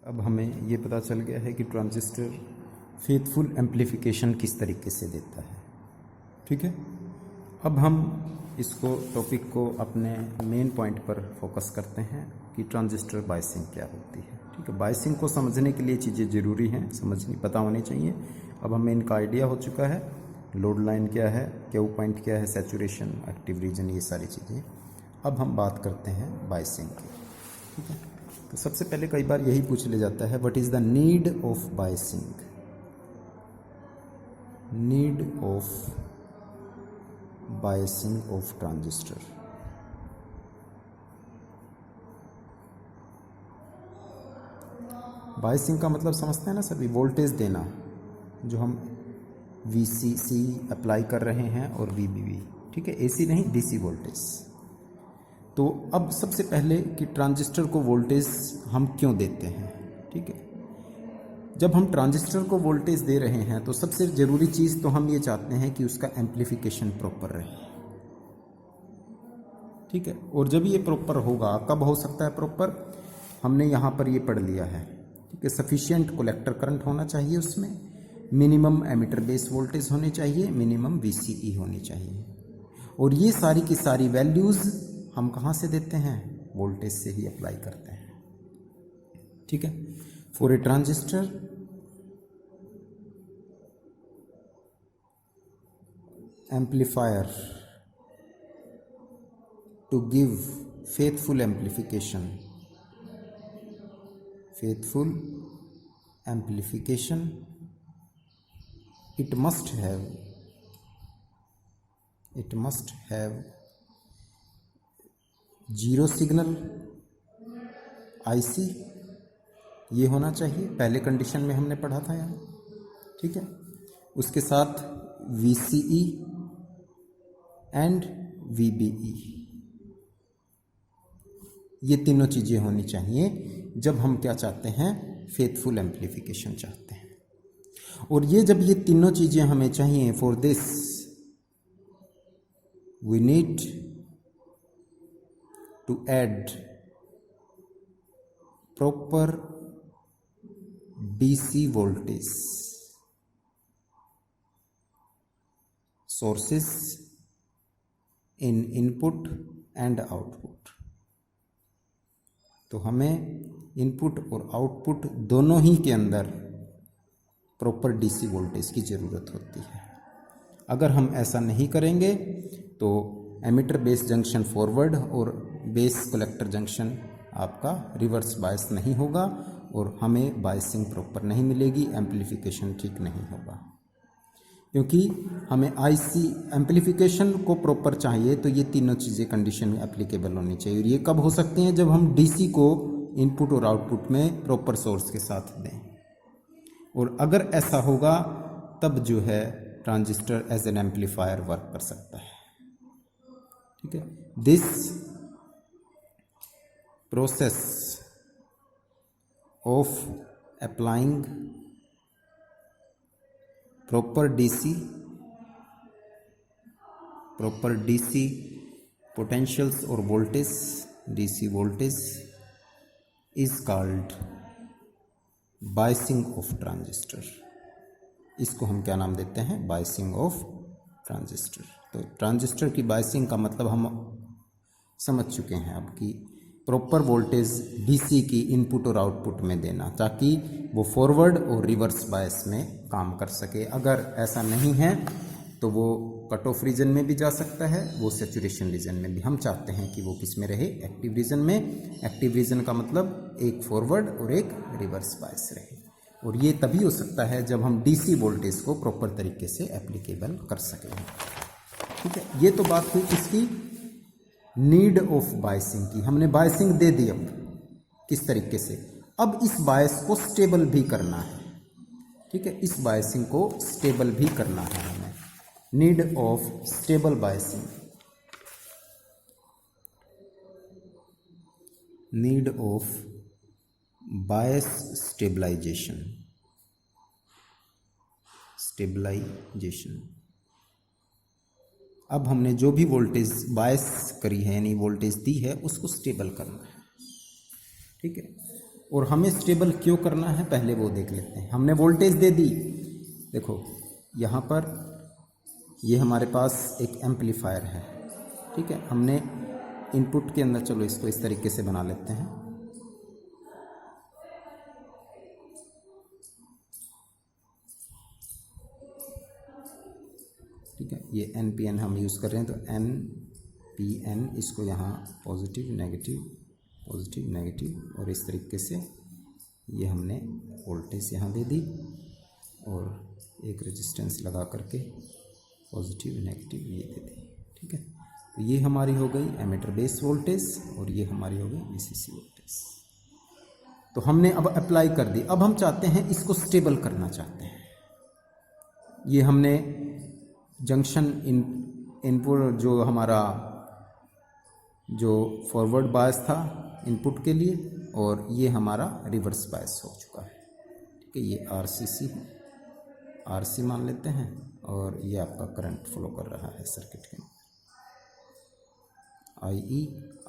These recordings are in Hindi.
अब हमें ये पता चल गया है कि ट्रांजिस्टर फेथफुल एम्प्लीफिकेशन किस तरीके से देता है। ठीक है, अब हम इसको टॉपिक को अपने मेन पॉइंट पर फोकस करते हैं कि ट्रांजिस्टर बायसिंग क्या होती है। ठीक है, बायसिंग को समझने के लिए चीज़ें ज़रूरी हैं, समझनी पता होनी चाहिए। अब हमें इनका आइडिया हो चुका है, लोड लाइन क्या है, क्यू पॉइंट क्या है, सैचुरेशन, एक्टिव रीजन, ये सारी चीज़ें। अब हम बात करते हैं बायसिंग की। ठीक है, तो सबसे पहले कई बार यही पूछ लिया जाता है, what is the need of biasing. Need of biasing of transistor. Biasing का मतलब समझते हैं ना सभी, वोल्टेज देना, जो हम VCC अप्लाई कर रहे हैं और VBB। ठीक है, AC नहीं, DC वोल्टेज। तो अब सबसे पहले कि ट्रांजिस्टर को वोल्टेज हम क्यों देते हैं। ठीक है, जब हम ट्रांजिस्टर को वोल्टेज दे रहे हैं तो सबसे ज़रूरी चीज़ तो हम ये चाहते हैं कि उसका एम्प्लीफिकेशन प्रॉपर रहे। ठीक है, और जब ये प्रॉपर होगा, कब हो सकता है प्रॉपर, हमने यहाँ पर ये पढ़ लिया है। ठीक है, सफिशिएंट कलेक्टर करंट होना चाहिए, उसमें मिनिमम एमिटर बेस वोल्टेज होनी चाहिए, मिनिमम VCE होनी चाहिए, और ये सारी की सारी वैल्यूज़ हम कहाँ से देते हैं, वोल्टेज से ही अप्लाई करते हैं। ठीक है, for a transistor amplifier to give faithful amplification, it must have zero signal IC, ये होना चाहिए, पहले कंडीशन में हमने पढ़ा था यहाँ। ठीक है, उसके साथ VCE एंड VBE, ये तीनों चीज़ें होनी चाहिए जब हम क्या चाहते हैं, फेथफुल एम्प्लीफिकेशन चाहते हैं। और ये जब ये तीनों चीज़ें हमें चाहिए, for this we need to add proper DC voltage sources in input and output. तो हमें इनपुट और आउटपुट दोनों ही के अंदर प्रॉपर DC वोल्टेज की ज़रूरत होती है। अगर हम ऐसा नहीं करेंगे तो एमिटर बेस जंक्शन फॉरवर्ड और बेस कलेक्टर जंक्शन आपका रिवर्स बायस नहीं होगा और हमें बायसिंग प्रॉपर नहीं मिलेगी, एम्प्लीफिकेशन ठीक नहीं होगा। क्योंकि हमें IC एम्प्लीफिकेशन को प्रॉपर चाहिए, तो ये तीनों चीज़ें कंडीशन में एप्लीकेबल होनी चाहिए। और ये कब हो सकती हैं, जब हम DC को इनपुट और आउटपुट में प्रॉपर सोर्स के साथ दें। और अगर ऐसा होगा तब जो है transistor as an amplifier work कर सकता है। ठीक है, this process of applying proper DC potentials or voltage, DC voltage is called biasing of transistor। इसको हम क्या नाम देते हैं, बायसिंग ऑफ ट्रांजिस्टर। तो ट्रांजिस्टर की बायसिंग का मतलब हम समझ चुके हैं अब कि प्रॉपर वोल्टेज DC की इनपुट और आउटपुट में देना, ताकि वो फॉरवर्ड और रिवर्स बायस में काम कर सके। अगर ऐसा नहीं है तो वो कट ऑफ रीजन में भी जा सकता है, वो सैचुरेशन रीजन में भी। हम चाहते हैं कि वो किस में रहे, एक्टिव रीजन में। एक्टिव रीजन का मतलब एक फॉरवर्ड और एक रिवर्स बायस रहे। और ये तभी हो सकता है जब हम DC वोल्टेज को प्रॉपर तरीके से एप्लीकेबल कर सकें। ठीक है, ये तो बात हुई इसकी नीड ऑफ बायसिंग की। हमने बायसिंग दे दी, अब किस तरीके से, अब इस बायस को स्टेबल भी करना है। ठीक है, इस बायसिंग को स्टेबल भी करना है हमें। Need of stable biasing, need of bias stabilization. अब हमने जो भी वोल्टेज बायस करी है, यानी वोल्टेज दी है, उसको स्टेबल करना है। ठीक है, और हमें स्टेबल क्यों करना है पहले वो देख लेते हैं। हमने वोल्टेज दे दी, देखो यहाँ पर ये हमारे पास एक एम्पलीफायर है, ठीक है। हमने इनपुट के अंदर, चलो इसको इस तरीके से बना लेते हैं, ठीक है। ये NPN हम यूज़ कर रहे हैं, तो NPN, इसको यहाँ पॉजिटिव नेगेटिव और इस तरीके से ये हमने वोल्टेज यहाँ दे दी और एक रेजिस्टेंस लगा करके पॉजिटिव नेगेटिव ये दे दी, ठीक है। तो ये हमारी हो गई एमीटर बेस वोल्टेज और ये हमारी हो गई VCC वोल्टेज। तो हमने अब अप्लाई कर दी। अब हम चाहते हैं इसको स्टेबल करना चाहते हैं। ये हमने जंक्शन इनपुट जो हमारा जो फॉरवर्ड बायस था इनपुट के लिए, और ये हमारा रिवर्स बायस हो चुका है, ठीक है। ये RCC है, RC मान लेते हैं, और ये आपका करंट फ्लो कर रहा है सर्किट के अंदर, IE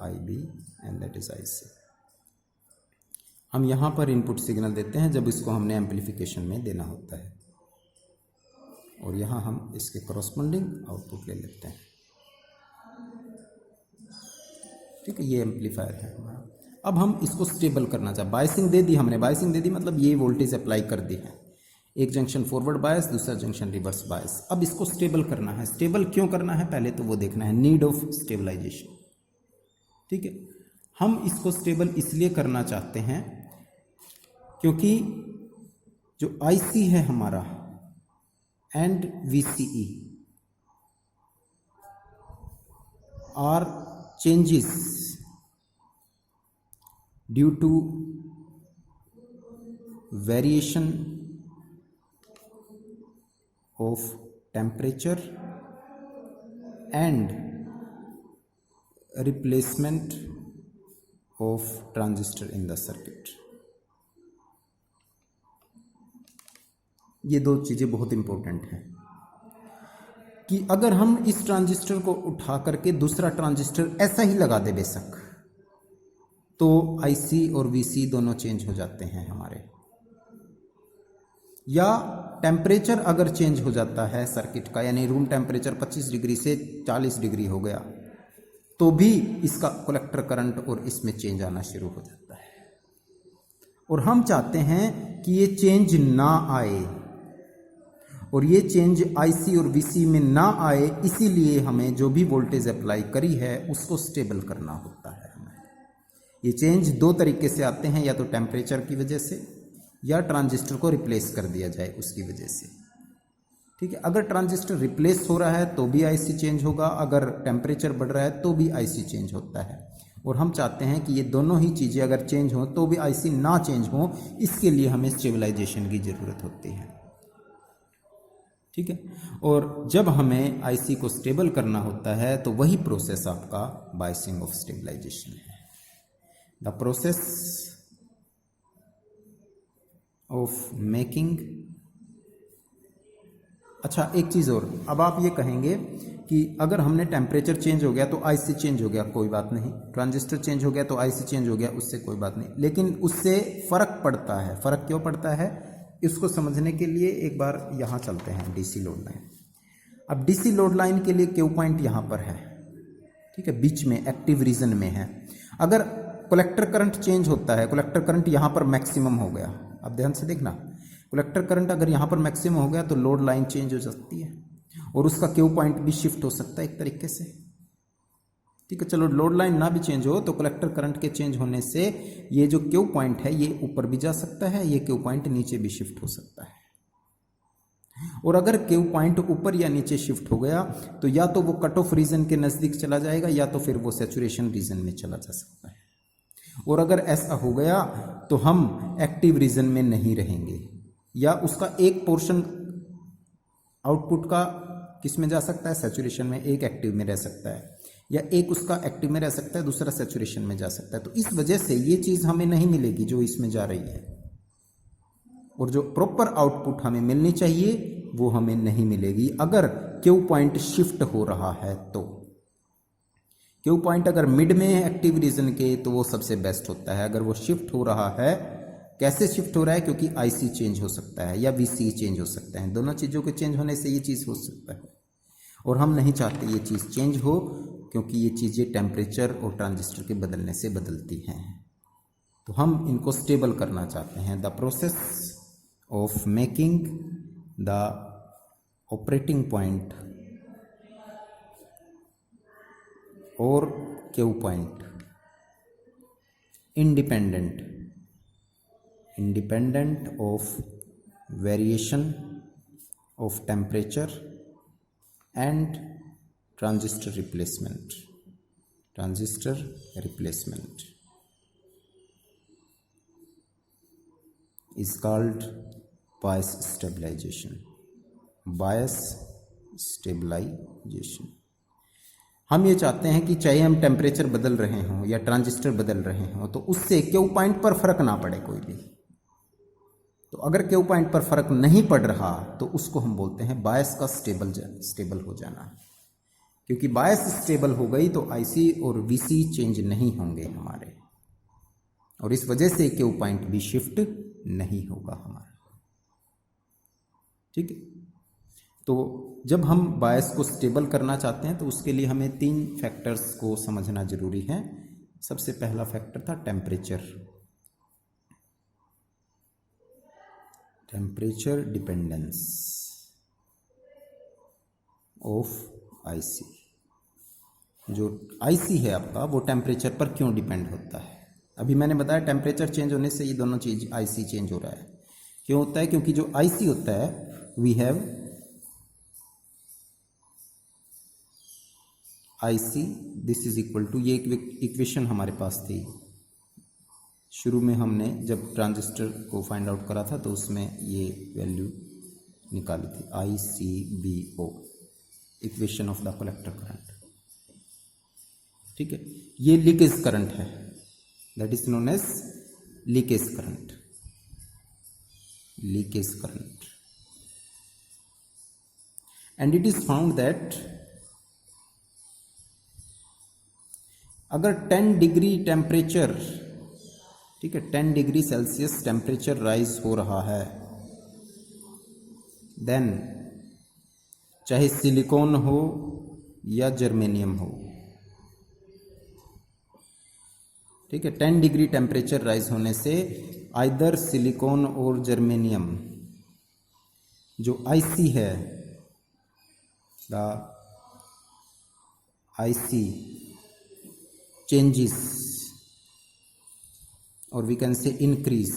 IB and that is IC। हम यहाँ पर इनपुट सिग्नल देते हैं जब इसको हमने एम्पलीफिकेशन में देना होता है, और यहाँ हम इसके करस्पॉन्डिंग आउटपुट ले लेते हैं, ठीक है। ये एम्पलीफायर है हमारा। अब हम इसको स्टेबल करना चाहते, बायसिंग दे दी हमने, बायसिंग दे दी मतलब ये वोल्टेज अप्लाई कर दी है, एक जंक्शन फॉरवर्ड बायस, दूसरा जंक्शन रिवर्स बायस। अब इसको स्टेबल करना है। स्टेबल क्यों करना है पहले तो वो देखना है, नीड ऑफ स्टेबलाइजेशन, ठीक है। हम इसको स्टेबल इसलिए करना चाहते हैं क्योंकि जो IC है हमारा and VCE are changes due to variation of temperature and replacement of transistor in the circuit। ये दो चीज़ें बहुत इंपॉर्टेंट हैं कि अगर हम इस ट्रांजिस्टर को उठा करके दूसरा ट्रांजिस्टर ऐसा ही लगा दे बेशक, तो IC और VC दोनों चेंज हो जाते हैं हमारे, या टेम्परेचर अगर चेंज हो जाता है सर्किट का, यानी रूम टेम्परेचर 25 डिग्री से 40 डिग्री हो गया, तो भी इसका कलेक्टर करंट और इसमें चेंज आना शुरू हो जाता है। और हम चाहते हैं कि ये चेंज ना आए, और ये चेंज IC और VC में ना आए, इसीलिए हमें जो भी वोल्टेज अप्लाई करी है उसको स्टेबल करना होता है। हमें ये चेंज दो तरीके से आते हैं, या तो टेम्परेचर की वजह से, या ट्रांजिस्टर को रिप्लेस कर दिया जाए उसकी वजह से, ठीक है। अगर ट्रांजिस्टर रिप्लेस हो रहा है तो भी IC चेंज होगा, अगर टेम्परेचर बढ़ रहा है तो भी IC चेंज होता है। और हम चाहते हैं कि ये दोनों ही चीज़ें अगर चेंज हो तो भी IC ना चेंज हो, इसके लिए हमें स्टेबलाइजेशन की ज़रूरत होती है, ठीक है। और जब हमें IC को स्टेबल करना होता है तो वही प्रोसेस आपका बायसिंग ऑफ स्टेबलाइजेशन है। The process of making. अच्छा, एक चीज़ और, अब आप ये कहेंगे कि अगर हमने टेम्परेचर चेंज हो गया तो IC चेंज हो गया, कोई बात नहीं, ट्रांजिस्टर चेंज हो गया तो IC चेंज हो गया, उससे कोई बात नहीं, लेकिन उससे फ़र्क पड़ता है। फ़र्क क्यों पड़ता है इसको समझने के लिए एक बार यहाँ चलते हैं, DC लोड लाइन। अब DC लोड लाइन के लिए क्यू पॉइंट यहाँ पर है, ठीक है, बीच में एक्टिव रीजन में है। अगर कलेक्टर करंट चेंज होता है, कलेक्टर करंट यहाँ पर मैक्सिमम हो गया, अब ध्यान से देखना, कलेक्टर करंट अगर यहाँ पर मैक्सिमम हो गया तो लोड लाइन चेंज हो सकती है, और उसका क्यू पॉइंट भी शिफ्ट हो सकता है एक तरीके से, ठीक है। चलो लोड लाइन ना भी चेंज हो तो कलेक्टर करंट के चेंज होने से ये जो क्यू पॉइंट है ये ऊपर भी जा सकता है, ये क्यू पॉइंट नीचे भी शिफ्ट हो सकता है। और अगर क्यू पॉइंट ऊपर या नीचे शिफ्ट हो गया तो या तो वो कट ऑफ रीजन के नज़दीक चला जाएगा, या तो फिर वो सैचुरेशन रीजन में चला जा सकता है। और अगर ऐसा हो गया तो हम एक्टिव रीजन में नहीं रहेंगे, या उसका एक पोर्शन आउटपुट का किस में जा सकता है, सैचुरेशन में, एक एक्टिव में रह सकता है, या एक उसका एक्टिव में रह सकता है, दूसरा सैचुरेशन में जा सकता है। तो इस वजह से ये चीज़ हमें नहीं मिलेगी जो इसमें जा रही है, और जो प्रॉपर आउटपुट हमें मिलनी चाहिए वो हमें नहीं मिलेगी अगर क्यू पॉइंट शिफ्ट हो रहा है तो। क्यू पॉइंट अगर मिड में है एक्टिव रीजन के तो वो सबसे बेस्ट होता है। अगर वो शिफ्ट हो रहा है, कैसे शिफ्ट हो रहा है, क्योंकि आईसी चेंज हो सकता है या वीसी चेंज हो सकता है, दोनों चीज़ों के चेंज होने से ये चीज़ हो सकता है और हम नहीं चाहते ये चीज़ चेंज हो, क्योंकि ये चीज़ें टेम्परेचर और ट्रांजिस्टर के बदलने से बदलती हैं। तो हम इनको स्टेबल करना चाहते हैं। The process of making the operating point और Q point independent of variation of temperature and transistor replacement is called bias stabilization। हम ये चाहते हैं कि चाहे हम टेम्परेचर बदल रहे हों या ट्रांजिस्टर बदल रहे हों तो उससे क्यू पॉइंट पर फर्क ना पड़े कोई भी। तो अगर क्यू पॉइंट पर फर्क नहीं पड़ रहा तो उसको हम बोलते हैं बायस का स्टेबल हो जाना, क्योंकि बायस स्टेबल हो गई तो आईसी और वीसी चेंज नहीं होंगे हमारे, और इस वजह से क्यू पॉइंट भी शिफ्ट नहीं होगा हमारा। ठीक है, तो जब हम बायस को स्टेबल करना चाहते हैं तो उसके लिए हमें 3 फैक्टर्स को समझना जरूरी है। सबसे पहला फैक्टर था टेम्परेचर डिपेंडेंस ऑफ आईसी। जो आईसी है आपका वो टेम्परेचर पर क्यों डिपेंड होता है? अभी मैंने बताया टेम्परेचर चेंज होने से ये दोनों चीज़ आईसी चेंज हो रहा है। क्यों होता है? क्योंकि जो आईसी होता है we have IC this is equal to, ये इक्वेशन हमारे पास थी शुरू में, हमने जब ट्रांजिस्टर को फाइंड आउट करा था तो उसमें ये वैल्यू निकाली थी, ICBO, equation of the collector current. ठीक है, ये लीकेज करंट है, that is known as leakage current. And it is found that अगर 10 डिग्री टेम्परेचर, ठीक है, 10 डिग्री सेल्सियस टेम्परेचर राइज हो रहा है, देन चाहे सिलिकॉन हो या जर्मेनियम हो, ठीक है, 10 डिग्री टेम्परेचर राइज होने से आइदर सिलिकॉन और जर्मेनियम, जो आईसी है, the IC changes or we can say increase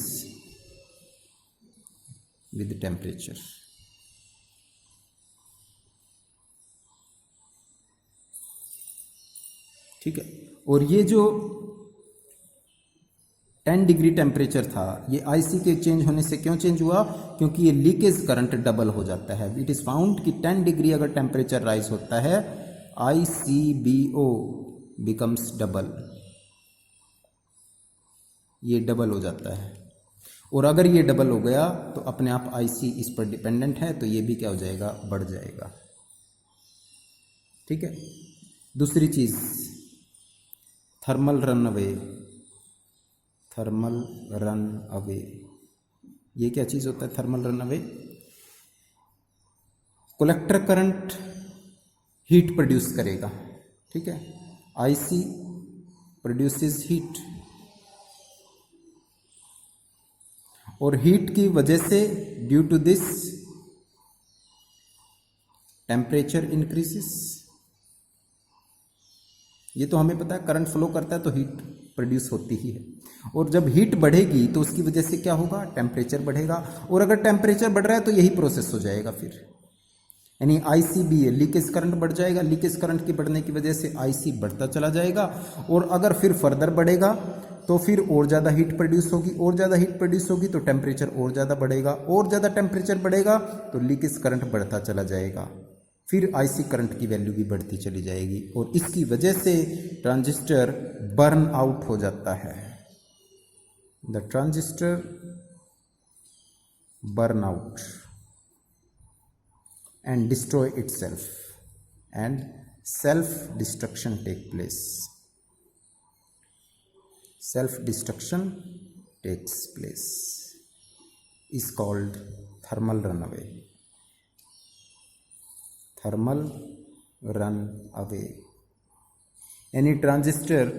with the temperature। ठीक है, और ये जो 10 डिग्री टेम्परेचर था ये आईसी के चेंज होने से क्यों चेंज हुआ? क्योंकि ये लीकेज करंट डबल हो जाता है। इट इज फाउंड कि 10 डिग्री अगर टेम्परेचर राइज होता है ICBO बिकम्स डबल, ये डबल हो जाता है, और अगर ये डबल हो गया तो अपने आप आईसी इस पर डिपेंडेंट है तो ये भी क्या हो जाएगा? बढ़ जाएगा। ठीक है, दूसरी चीज थर्मल रन अवे। ये क्या चीज होता है thermal runaway? Collector current heat produce करेगा। ठीक है, आईसी प्रोड्यूसेस हीट, और हीट की वजह से due to this temperature increases. ये तो हमें पता है, करंट फ्लो करता है तो हीट प्रोड्यूस होती ही है, और जब हीट बढ़ेगी तो उसकी वजह से क्या होगा? टेम्परेचर बढ़ेगा, और अगर टेम्परेचर बढ़ रहा है तो यही प्रोसेस हो जाएगा फिर, यानी ICBA लीकेज करंट बढ़ जाएगा। लीकेज करंट के बढ़ने की वजह से आईसी बढ़ता चला जाएगा, और अगर फिर फर्दर बढ़ेगा तो फिर और ज़्यादा हीट प्रोड्यूस होगी, और ज़्यादा हीट प्रोड्यूस होगी तो टेम्परेचर और ज़्यादा बढ़ेगा, और ज़्यादा टेम्परेचर बढ़ेगा तो लीकेज करंट बढ़ता चला जाएगा, फिर आईसी करंट की वैल्यू भी बढ़ती चली जाएगी, और इसकी वजह से ट्रांजिस्टर बर्न आउट हो जाता है। The transistor burn out and destroy itself and self destruction take place. Self destruction takes place is called thermal runaway. Thermal run away यानी ट्रांजिस्टर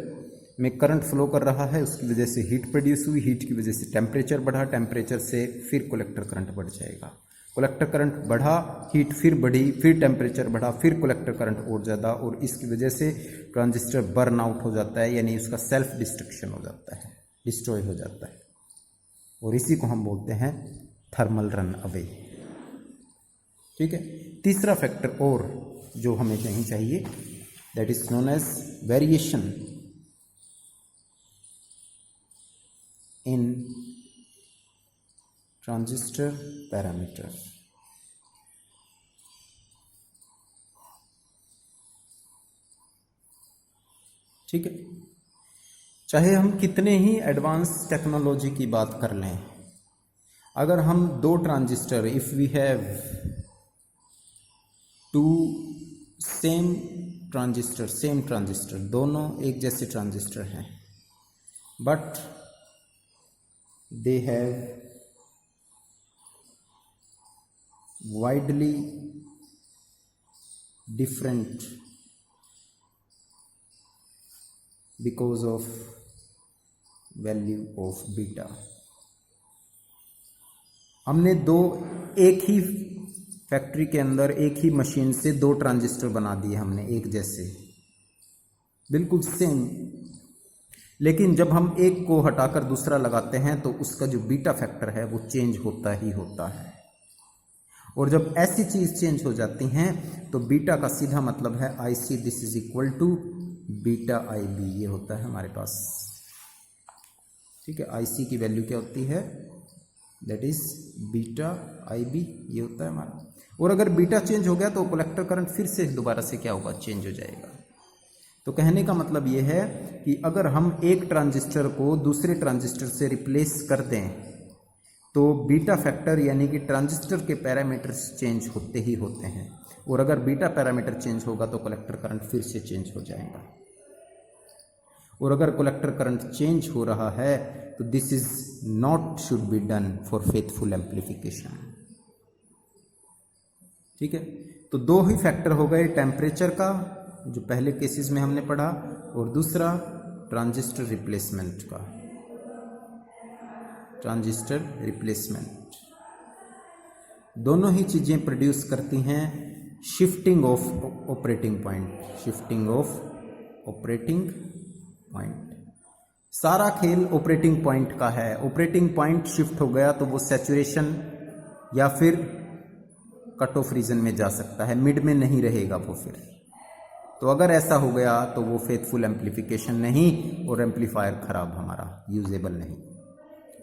में करंट फ्लो कर रहा है, उसकी वजह से हीट प्रोड्यूस हुई, हीट की वजह से टेम्परेचर बढ़ा, टेम्परेचर से फिर कलेक्टर करंट बढ़ जाएगा, कलेक्टर करंट बढ़ा, हीट फिर बढ़ी, फिर टेम्परेचर बढ़ा, फिर कलेक्टर करंट और ज़्यादा, और इसकी वजह से ट्रांजिस्टर बर्न आउट हो जाता है, यानी उसका सेल्फ डिस्ट्रक्शन हो जाता है, डिस्ट्रॉय हो जाता है, और इसी को हम बोलते हैं थर्मल रन अवे। ठीक है, तीसरा फैक्टर और जो हमें नहीं चाहिए, that is known as variation in transistor parameter. ठीक है, चाहे हम कितने ही एडवांस टेक्नोलॉजी की बात कर लें, अगर हम दो transistor, if we have two same transistor, दोनों एक जैसे ट्रांजिस्टर हैं, but they have widely different because of value of beta। हमने एक ही फैक्ट्री के अंदर एक ही मशीन से दो ट्रांजिस्टर बना दिए हमने, एक जैसे बिल्कुल सेम, लेकिन जब हम एक को हटाकर दूसरा लगाते हैं तो उसका जो बीटा फैक्टर है वो चेंज होता ही होता है, और जब ऐसी चीज़ चेंज हो जाती हैं तो बीटा का सीधा मतलब है I C, this is equal to beta I B, ये होता है हमारे पास। ठीक है, आई सी की वैल्यू क्या होती है, that is beta I B, ये होता है हमारा। और अगर बीटा चेंज हो गया तो कलेक्टर करंट फिर से दोबारा से क्या होगा, चेंज हो जाएगा। तो कहने का मतलब ये है कि अगर हम एक ट्रांजिस्टर को दूसरे ट्रांजिस्टर से रिप्लेस कर दें तो बीटा फैक्टर यानी कि ट्रांजिस्टर के पैरामीटर्स चेंज होते ही होते हैं, और अगर बीटा पैरामीटर चेंज होगा तो कलेक्टर करंट फिर से चेंज हो जाएगा, और अगर कलेक्टर करंट चेंज हो रहा है तो this is not should be done for faithful amplification. ठीक है, तो दो ही फैक्टर हो गए, टेम्परेचर का जो पहले केसेस में हमने पढ़ा, और दूसरा ट्रांजिस्टर रिप्लेसमेंट का, ट्रांजिस्टर रिप्लेसमेंट। दोनों ही चीज़ें प्रोड्यूस करती हैं shifting of operating point, shifting of operating point. सारा खेल ऑपरेटिंग पॉइंट का है, ऑपरेटिंग पॉइंट शिफ्ट हो गया तो वो सैचुरेशन या फिर कट ऑफ रीजन में जा सकता है, मिड में नहीं रहेगा वो फिर। तो अगर ऐसा हो गया तो वो फेथफुल एम्प्लीफिकेशन नहीं, और एम्पलीफायर खराब हमारा यूजेबल नहीं,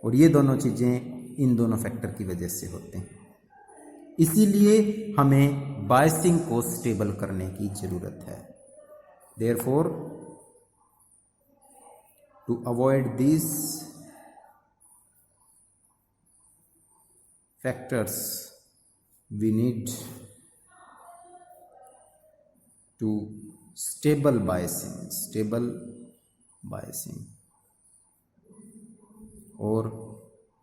और ये दोनों चीज़ें इन दोनों फैक्टर की वजह से होते हैं। इसीलिए हमें बायसिंग को स्टेबल करने की ज़रूरत है। Therefore to avoid this factors we need to stable biasing, और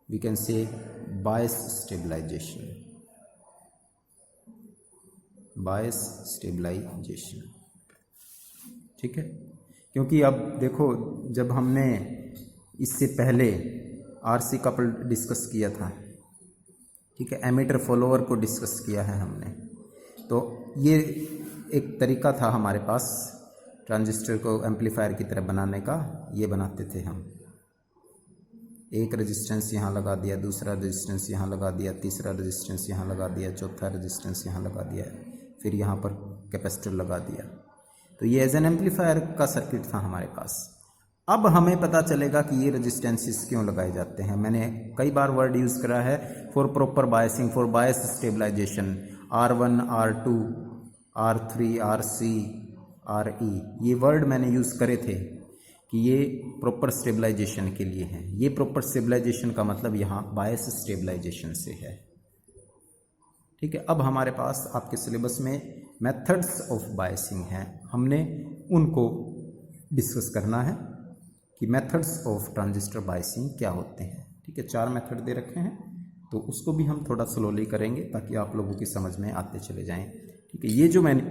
we can say bias stabilization. ठीक है, क्योंकि अब देखो, जब हमने इससे पहले आरसी कपल डिस्कस किया था, ठीक है, एमीटर फॉलोअर को डिस्कस किया है हमने, तो ये एक तरीका था हमारे पास ट्रांजिस्टर को एम्पलीफायर की तरह बनाने का। ये बनाते थे हम, एक रेजिस्टेंस यहाँ लगा दिया, दूसरा रेजिस्टेंस यहाँ लगा दिया, तीसरा रेजिस्टेंस यहाँ लगा दिया, चौथा रेजिस्टेंस यहाँ लगा दिया, फिर यहाँ पर कैपेसिटर लगा दिया। तो ये एज एन एम्पलीफायर का सर्किट था हमारे पास। अब हमें पता चलेगा कि ये रेजिस्टेंसेस क्यों लगाए जाते हैं। मैंने कई बार वर्ड यूज़ करा है, for proper biasing, for bias stabilization, R1, R2, R3, RC, RE, ये वर्ड मैंने यूज़ करे थे कि ये प्रॉपर स्टेबलाइजेशन के लिए हैं। ये प्रॉपर स्टेबलाइजेशन का मतलब यहाँ बायस स्टेबलाइजेशन से है। ठीक है, अब हमारे पास आपके सिलेबस में मेथड्स ऑफ बायसिंग हैं, हमने उनको डिस्कस करना है कि मेथड्स ऑफ ट्रांजिस्टर बायसिंग क्या होते हैं। ठीक है, 4 मेथड दे रखे हैं, तो उसको भी हम थोड़ा स्लोली करेंगे ताकि आप लोगों की समझ में आते चले जाएं। ठीक है, ये जो मैंने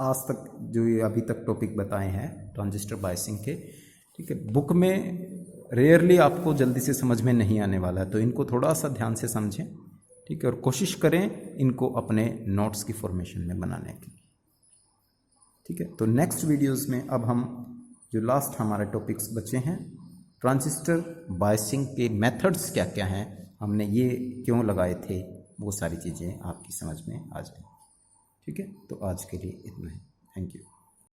आज तक जो ये अभी तक टॉपिक बताए हैं ट्रांजिस्टर बायसिंग के, ठीक है, बुक में रेयरली आपको जल्दी से समझ में नहीं आने वाला है, तो इनको थोड़ा सा ध्यान से समझें। ठीक है, और कोशिश करें इनको अपने नोट्स की फॉर्मेशन में बनाने की। ठीक है, तो नेक्स्ट वीडियोस में अब हम जो लास्ट हमारे टॉपिक्स बचे हैं, ट्रांजिस्टर बायसिंग के मेथड्स क्या क्या हैं, हमने ये क्यों लगाए थे, वो सारी चीज़ें आपकी समझ में आ जाए। ठीक है, तो आज के लिए इतना ही। Thank you.